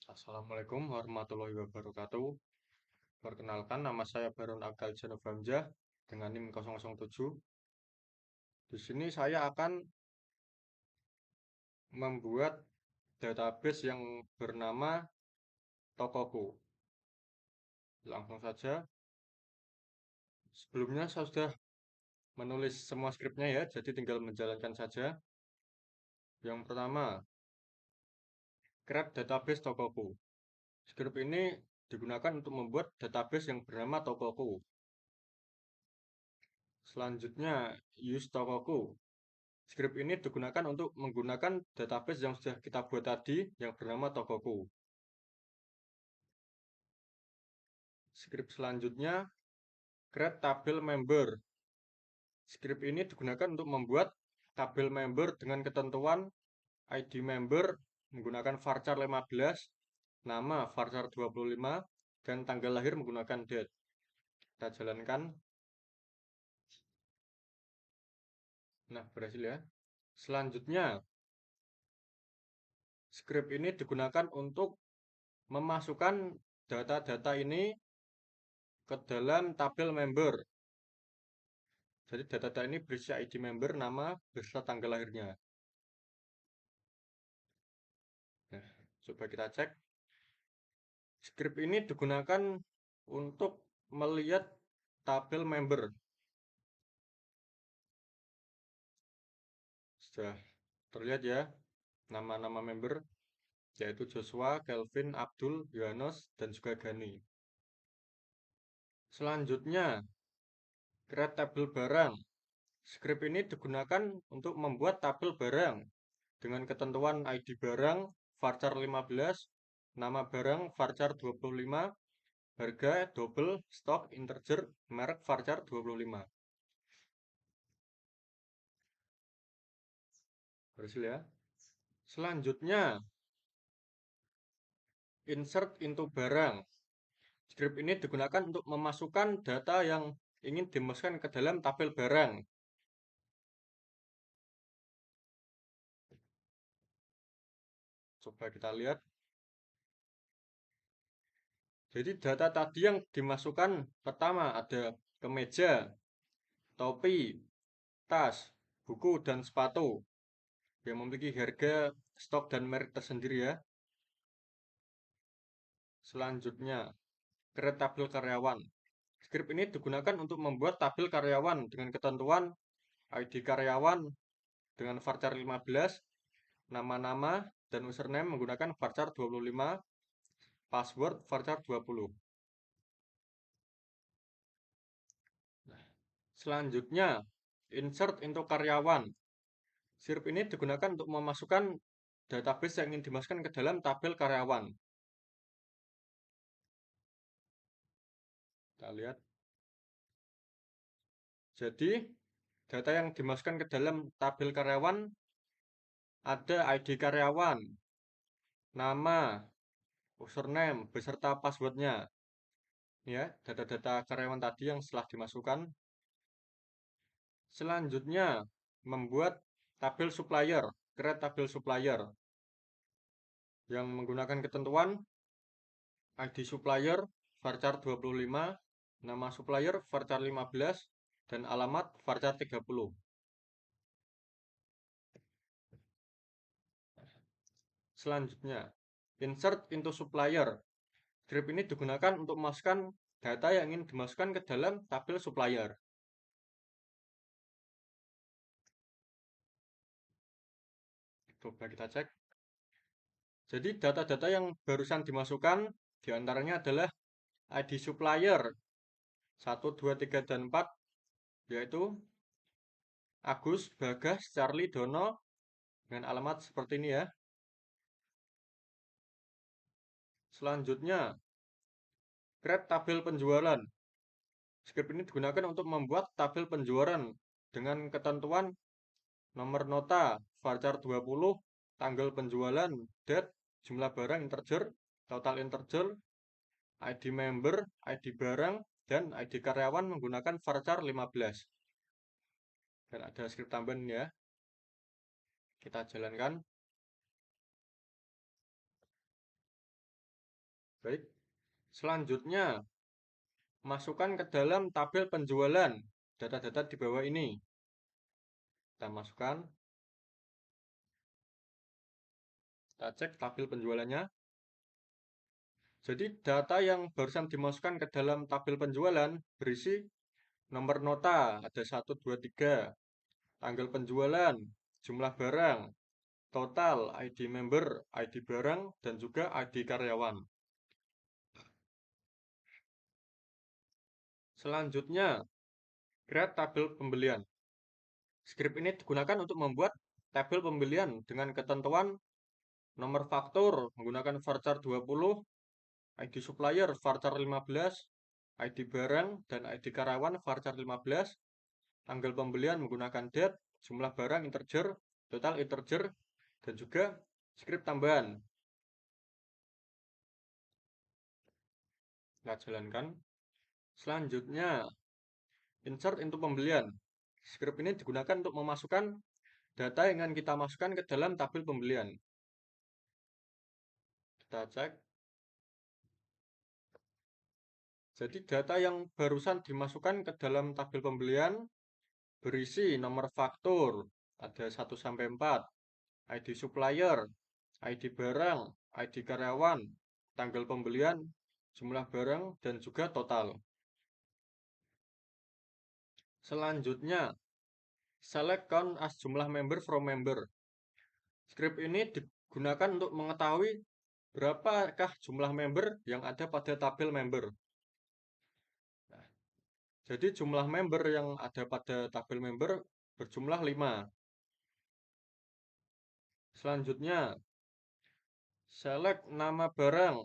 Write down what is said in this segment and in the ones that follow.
Assalamualaikum warahmatullahi wabarakatuh. Perkenalkan, nama saya Barun Akal Janufamjah dengan NIM 007. Di sini saya akan membuat database yang bernama Tokoku. Langsung saja. Sebelumnya saya sudah menulis semua skripnya ya, jadi tinggal menjalankan saja. Yang pertama, create database Tokoku. Skrip ini digunakan untuk membuat database yang bernama Tokoku. Selanjutnya, use Tokoku. Skrip ini digunakan untuk menggunakan database yang sudah kita buat tadi yang bernama Tokoku. Skrip selanjutnya, create tabel member. Skrip ini digunakan untuk membuat tabel member dengan ketentuan ID member menggunakan varchar 15, nama varchar 25, dan tanggal lahir menggunakan date. Kita jalankan. Nah, berhasil ya. Selanjutnya, skrip ini digunakan untuk memasukkan data-data ini ke dalam tabel member. Jadi data-data ini berisi ID member, nama, beserta tanggal lahirnya. Nah, coba kita cek. Skrip ini digunakan untuk melihat tabel member. Sudah terlihat ya nama-nama member, yaitu Joshua, Kelvin, Abdul, Yohanes, dan juga Gani. Selanjutnya, create tabel barang. Skrip ini digunakan untuk membuat tabel barang dengan ketentuan ID barang varchar 15, nama barang varchar 25, harga double, stok integer, merek varchar 25. Berhasil ya. Selanjutnya, insert into barang. Skrip ini digunakan untuk memasukkan data yang ingin dimasukkan ke dalam tabel barang. Coba kita lihat. Jadi data tadi yang dimasukkan pertama ada kemeja, topi, tas, buku, dan sepatu yang memiliki harga, stok, dan merek tersendiri ya. Selanjutnya, create tabel karyawan. Skrip ini digunakan untuk membuat tabel karyawan dengan ketentuan ID karyawan dengan varchar 15, nama-nama, dan username menggunakan varchar 25, password varchar 20. Selanjutnya, insert into karyawan. Skrip ini digunakan untuk memasukkan database yang ingin dimasukkan ke dalam tabel karyawan. Kita lihat. Jadi, data yang dimasukkan ke dalam tabel karyawan ada ID karyawan, nama, username, beserta passwordnya. Ya, data-data karyawan tadi yang setelah dimasukkan. Selanjutnya, membuat tabel supplier, create tabel supplier yang menggunakan ketentuan ID supplier varchar 25, nama supplier varchar 15, dan alamat varchar 30. Selanjutnya, insert into supplier. Skrip ini digunakan untuk memasukkan data yang ingin dimasukkan ke dalam tabel supplier. Coba kita cek. Jadi data-data yang barusan dimasukkan diantaranya adalah ID supplier 1, 2, 3, dan 4, yaitu Agus, Bagas, Charlie, Dono, dengan alamat seperti ini ya. Selanjutnya, create tabel penjualan. Skrip ini digunakan untuk membuat tabel penjualan dengan ketentuan nomor nota, varchar 20, tanggal penjualan, date, jumlah barang integer, total integer, ID member, ID barang, dan ID karyawan menggunakan varchar 15. Dan ada skrip tambahan ya. Kita jalankan. Baik, selanjutnya masukkan ke dalam tabel penjualan data-data di bawah ini. Kita masukkan, kita cek tabel penjualannya. Jadi data yang barusan dimasukkan ke dalam tabel penjualan berisi nomor nota, ada 1, 2, 3, tanggal penjualan, jumlah barang, total, ID member, ID barang, dan juga ID karyawan. Selanjutnya, create tabel pembelian. Script ini digunakan untuk membuat tabel pembelian dengan ketentuan nomor faktur menggunakan varchar 20, ID supplier varchar 15, ID barang dan ID karyawan varchar 15, tanggal pembelian menggunakan date, jumlah barang integer, total integer, dan juga script tambahan. Kita jalankan. Selanjutnya, insert into pembelian. Script ini digunakan untuk memasukkan data yang akan kita masukkan ke dalam tabel pembelian. Kita cek. Jadi data yang barusan dimasukkan ke dalam tabel pembelian berisi nomor faktur, ada 1 sampai 4, ID supplier, ID barang, ID karyawan, tanggal pembelian, jumlah barang, dan juga total. Selanjutnya, select count as jumlah member from member. Script ini digunakan untuk mengetahui berapakah jumlah member yang ada pada tabel member. Nah, jadi jumlah member yang ada pada tabel member berjumlah 5. Selanjutnya, select nama barang,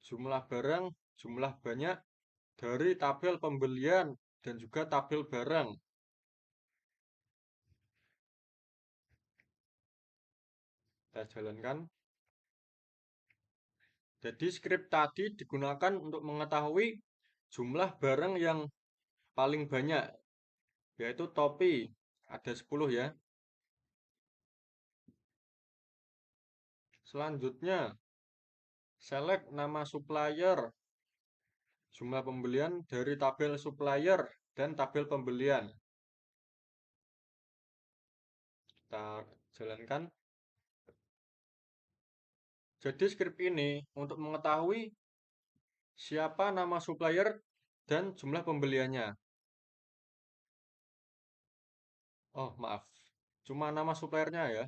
jumlah barang, jumlah banyak dari tabel pembelian dan juga tabel barang. Kita jalankan. Jadi script tadi digunakan untuk mengetahui jumlah barang yang paling banyak, yaitu topi, ada 10 ya. Selanjutnya, select nama supplier, jumlah pembelian dari tabel supplier dan tabel pembelian. Kita jalankan. Jadi script ini untuk mengetahui siapa nama supplier dan jumlah pembeliannya. Oh, maaf. Cuma nama suppliernya ya.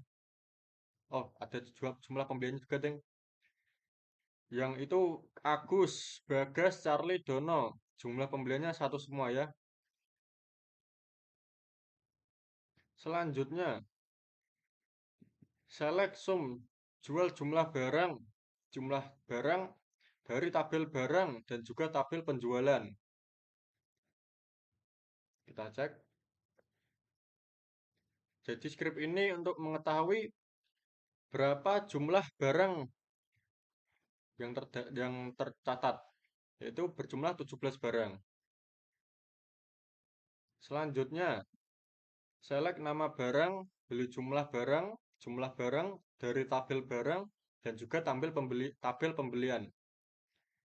Oh, ada jumlah pembeliannya juga, Deng. Yang itu Agus, Bagas, Charlie, Dono. Jumlah pembeliannya satu semua ya. Selanjutnya, select sum, jual jumlah barang dari tabel barang dan juga tabel penjualan. Kita cek. Jadi script ini untuk mengetahui berapa jumlah barang yang tercatat, yaitu berjumlah 17 barang. Selanjutnya, select nama barang, beli jumlah barang dari tabel barang, dan juga tabel pembelian.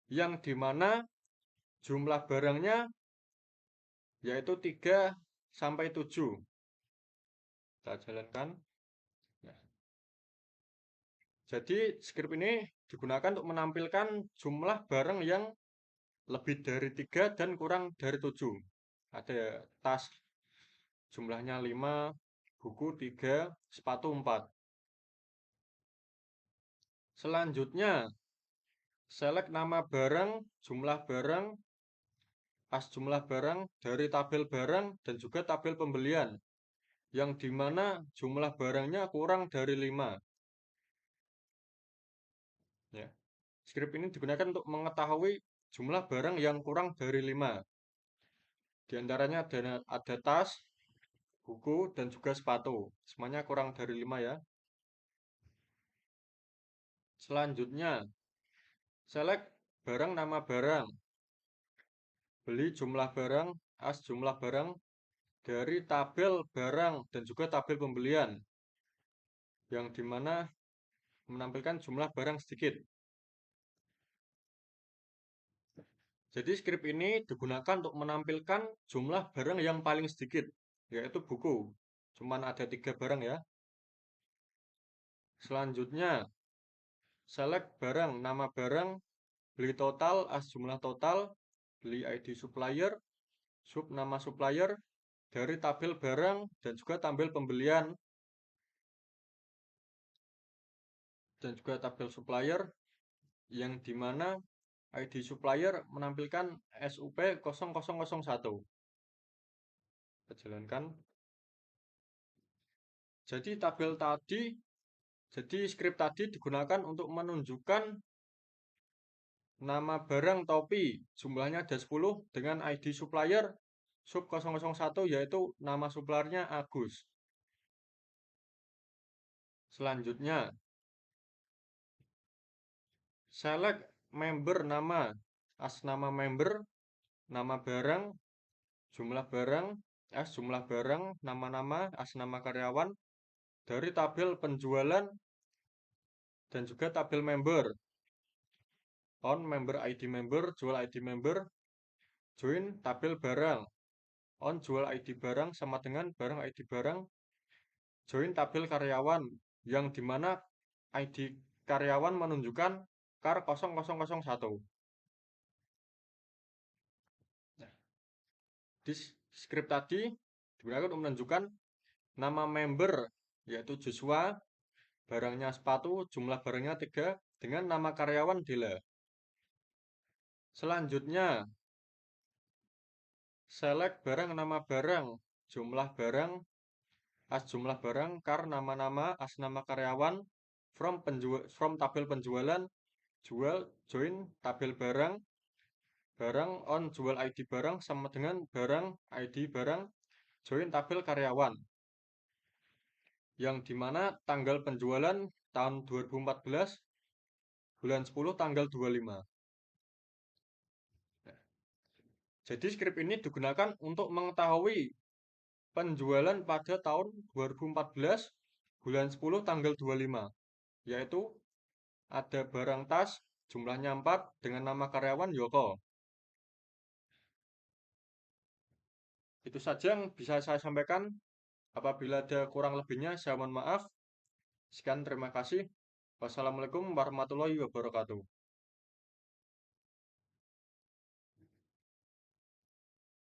Yang dimana jumlah barangnya yaitu 3 sampai 7. Kita jalankan. Nah, jadi script ini digunakan untuk menampilkan jumlah barang yang lebih dari 3 dan kurang dari 7. Ada tas jumlahnya 5, buku 3, sepatu 4. Selanjutnya, select nama barang, jumlah barang, as jumlah barang dari tabel barang dan juga tabel pembelian. Yang dimana jumlah barangnya kurang dari 5. Ya. Script ini digunakan untuk mengetahui jumlah barang yang kurang dari 5. Di antaranya ada tas, buku, dan juga sepatu. Semuanya kurang dari 5 ya. Selanjutnya, select barang nama barang. Beli jumlah barang, as jumlah barang dari tabel barang dan juga tabel pembelian. Yang dimana menampilkan jumlah barang sedikit. Jadi script ini digunakan untuk menampilkan jumlah barang yang paling sedikit, yaitu buku. Cuman ada 3 barang ya. Selanjutnya, select barang, nama barang, beli total, as jumlah total, beli ID supplier, sub nama supplier, dari tabel barang, dan juga tabel pembelian, dan juga tabel supplier, yang dimana ID supplier menampilkan SUP 0001. Kita jalankan. Jadi script tadi digunakan untuk menunjukkan nama barang topi, jumlahnya ada 10 dengan ID supplier sub 001 yaitu nama suppliernya Agus. Selanjutnya, select member nama, as nama member, nama barang, jumlah barang, as jumlah barang, nama-nama, as nama karyawan, dari tabel penjualan dan juga tabel member. On member ID member, jual ID member, join tabel barang. On jual ID barang sama dengan barang ID barang, join tabel karyawan, yang dimana ID karyawan menunjukkan kar 0001. Nah, di script tadi digunakan untuk menunjukkan nama member, yaitu Joshua, barangnya sepatu, jumlah barangnya 3, dengan nama karyawan Dela. Selanjutnya, select barang, nama barang, jumlah barang, as jumlah barang, kar nama-nama, as nama karyawan, from tabel penjualan, jual, join tabel barang, barang on jual ID barang sama dengan barang ID barang, join tabel karyawan. Yang dimana tanggal penjualan tahun 2014, bulan 10 tanggal 25. Jadi script ini digunakan untuk mengetahui penjualan pada tahun 2014, bulan 10 tanggal 25. Yaitu ada barang tas, jumlahnya 4, dengan nama karyawan Yoko. Itu saja yang bisa saya sampaikan. Apabila ada kurang lebihnya, saya mohon maaf. Sekian, terima kasih. Wassalamualaikum warahmatullahi wabarakatuh.